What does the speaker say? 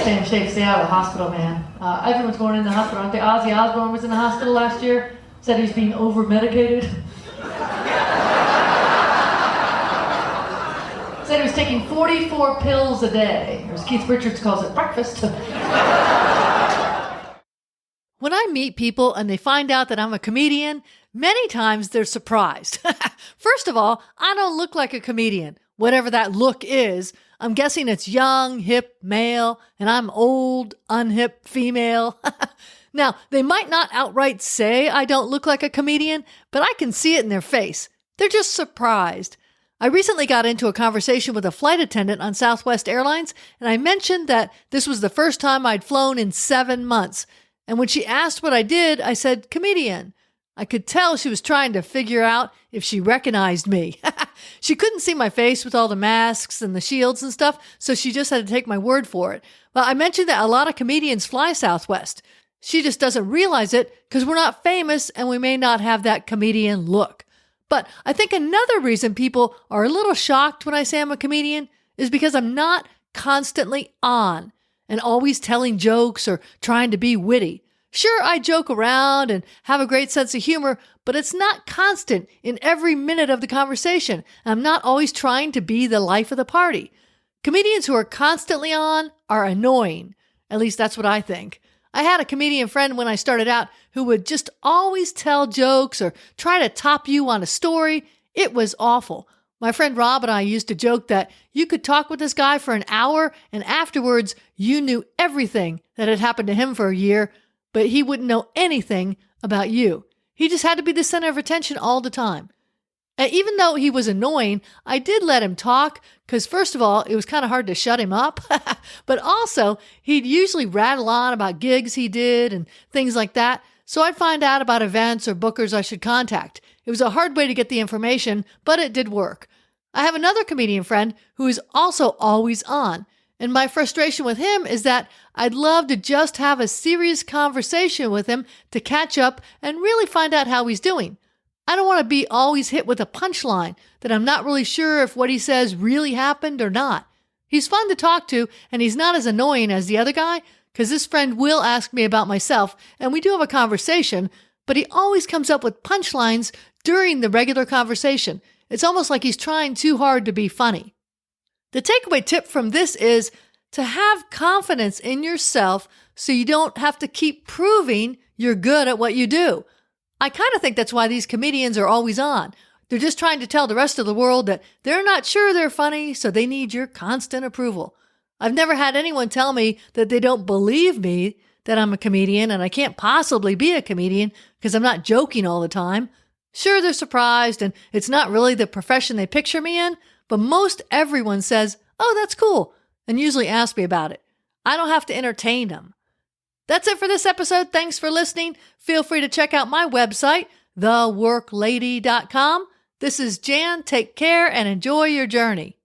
stay in shape. Stay out of the hospital, man. Everyone's going in the hospital. I think Ozzy Osbourne was in the hospital last year. Said he was being over-medicated. Said he was taking 44 pills a day, or as Keith Richards calls it, breakfast. When I meet people and they find out that I'm a comedian, many times they're surprised. First of all, I don't look like a comedian. Whatever that look is, I'm guessing it's young, hip, male, and I'm old, unhip, female. Now, they might not outright say I don't look like a comedian, but I can see it in their face. They're just surprised. I recently got into a conversation with a flight attendant on Southwest Airlines, and I mentioned that this was the first time I'd flown in 7 months. And when she asked what I did, I said, comedian. I could tell she was trying to figure out if she recognized me. She couldn't see my face with all the masks and the shields and stuff, so she just had to take my word for it. Well, I mentioned that a lot of comedians fly Southwest. She just doesn't realize it because we're not famous and we may not have that comedian look. But I think another reason people are a little shocked when I say I'm a comedian is because I'm not constantly on and always telling jokes or trying to be witty. Sure, I joke around and have a great sense of humor, but it's not constant in every minute of the conversation. I'm not always trying to be the life of the party. Comedians who are constantly on are annoying. At least that's what I think. I had a comedian friend when I started out who would just always tell jokes or try to top you on a story. It was awful. My friend Rob and I used to joke that you could talk with this guy for an hour and afterwards you knew everything that had happened to him for a year, but he wouldn't know anything about you. He just had to be the center of attention all the time. And even though he was annoying, I did let him talk because, first of all, it was kind of hard to shut him up. But also, he'd usually rattle on about gigs he did and things like that. So I'd find out about events or bookers I should contact. It was a hard way to get the information, but it did work. I have another comedian friend who is also always on. And my frustration with him is that I'd love to just have a serious conversation with him to catch up and really find out how he's doing. I don't want to be always hit with a punchline that I'm not really sure if what he says really happened or not. He's fun to talk to, and he's not as annoying as the other guy, because this friend will ask me about myself, and we do have a conversation, but he always comes up with punchlines during the regular conversation. It's almost like he's trying too hard to be funny. The takeaway tip from this is to have confidence in yourself so you don't have to keep proving you're good at what you do. I kind of think that's why these comedians are always on. They're just trying to tell the rest of the world that they're not sure they're funny, so they need your constant approval. I've never had anyone tell me that they don't believe me that I'm a comedian and I can't possibly be a comedian because I'm not joking all the time. Sure, they're surprised and it's not really the profession they picture me in, but most everyone says, "Oh, that's cool," and usually ask me about it. I don't have to entertain them. That's it for this episode. Thanks for listening. Feel free to check out my website, theworklady.com. This is Jan. Take care and enjoy your journey.